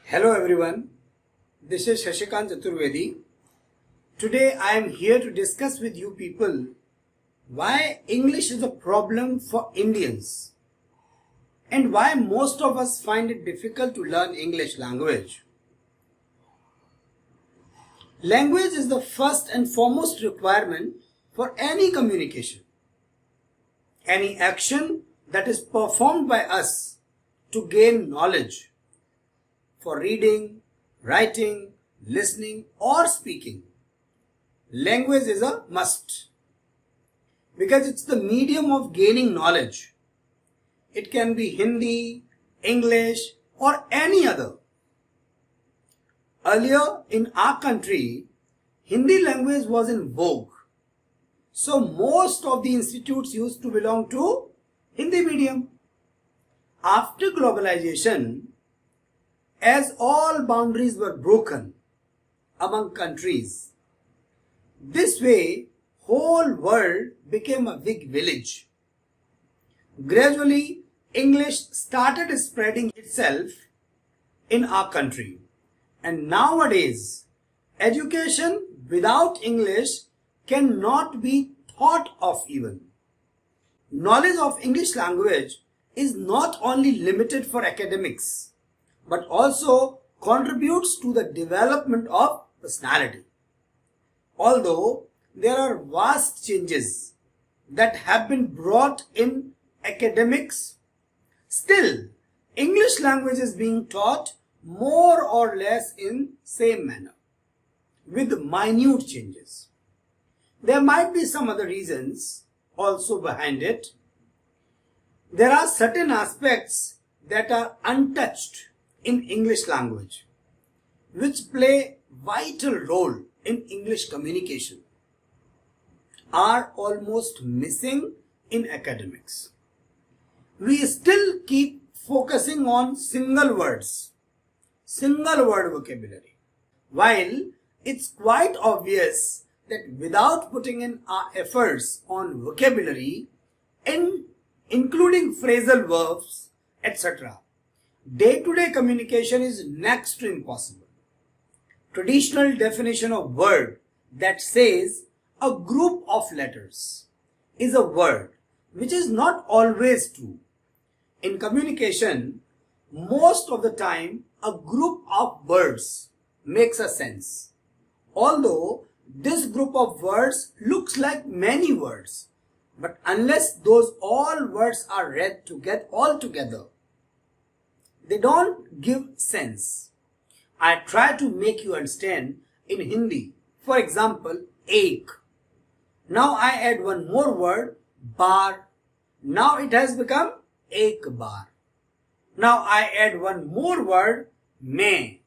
Hello everyone, this is Shashikant Chaturvedi. Today I am here to discuss with you people why English is a problem for Indians and why most of us find it difficult to learn English language. Language is the first and foremost requirement for any communication. Any action that is performed by us to gain knowledge. For reading, writing, listening or speaking, language is a must because it's the medium of gaining knowledge. It can be Hindi, English or any other. Earlier in our country, Hindi language was in vogue. So most of the institutes used to belong to Hindi medium. After globalization, as all boundaries were broken among countries, this way whole world became a big village. Gradually, English started spreading itself in our country. And nowadays, education without English cannot be thought of even. Knowledge of English language is not only limited for academics, but also contributes to the development of personality. Although there are vast changes that have been brought in academics, still English language is being taught more or less in same manner, with minute changes. There might be some other reasons also behind it. There are certain aspects that are untouched in English language, which play vital role in English communication, are almost missing in academics. We still keep focusing on single words, single word vocabulary, while it's quite obvious that without putting in our efforts on vocabulary, including phrasal verbs, etc., day-to-day communication is next to impossible. Traditional definition of word that says a group of letters is a word, which is not always true. In communication, most of the time a group of words makes a sense. Although this group of words looks like many words, but unless those all words are read all together, they don't give sense. I try to make you understand in Hindi. For example, ek. Now I add one more word, bar. Now it has become ek bar. Now I add one more word, mein.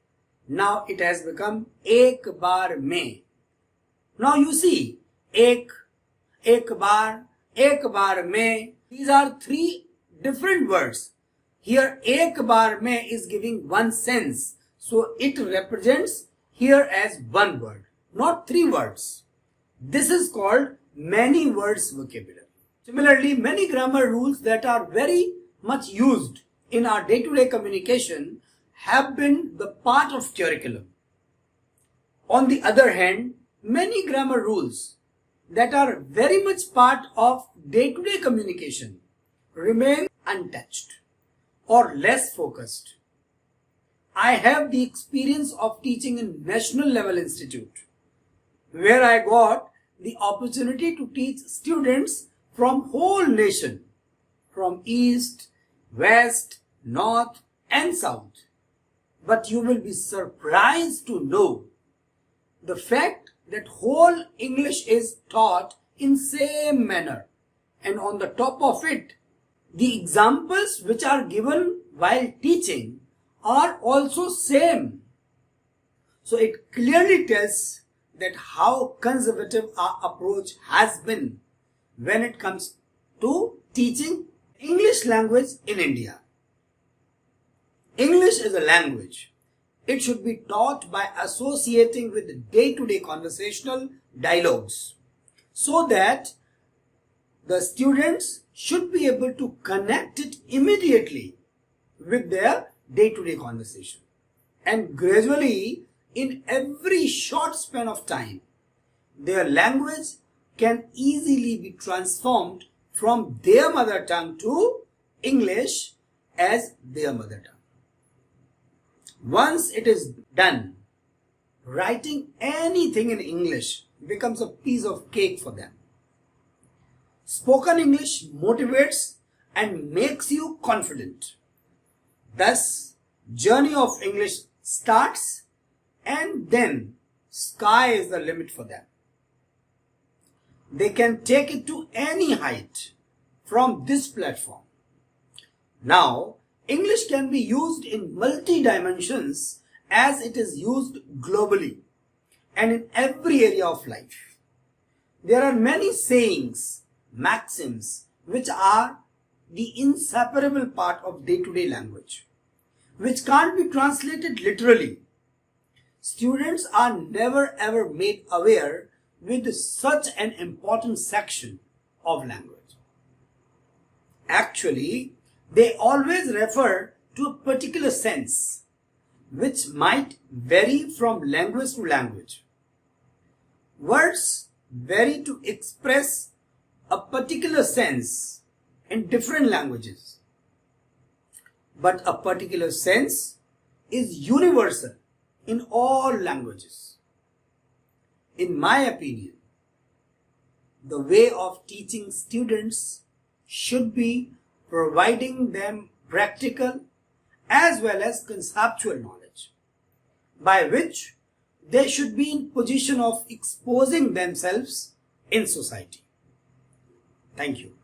Now it has become ek bar mein. Now you see, ek bar mein. These are three different words. Here, ek bar mein is giving one sense. So it represents here as one word, not three words. This is called many words vocabulary. Similarly, many grammar rules that are very much used in our day-to-day communication have been the part of curriculum. On the other hand, many grammar rules that are very much part of day-to-day communication remain untouched or less focused. I have the experience of teaching in National Level Institute, where I got the opportunity to teach students from whole nation, from East, West, North and South. But you will be surprised to know the fact that whole English is taught in same manner, and on the top of it, the examples which are given while teaching are also same. So it clearly tells that how conservative our approach has been when it comes to teaching English language in India. English is a language. It should be taught by associating with day-to-day conversational dialogues, so that the students should be able to connect it immediately with their day-to-day conversation. and gradually, in every short span of time, their language can easily be transformed from their mother tongue to English as their mother tongue. Once it is done, writing anything in English becomes a piece of cake for them. Spoken English motivates and makes you confident. Thus, journey of English starts, and then sky is the limit for them. They can take it to any height from this platform. Now, English can be used in multi-dimensions as it is used globally and in every area of life. There are many sayings, maxims, which are the inseparable part of day-to-day language, which can't be translated literally. Students are never ever made aware with such an important section of language. Actually, they always refer to a particular sense, which might vary from language to language. Words vary to express a particular sense in different languages, but a particular sense is universal in all languages. In my opinion, the way of teaching students should be providing them practical as well as conceptual knowledge, by which they should be in position of exposing themselves in society. Thank you.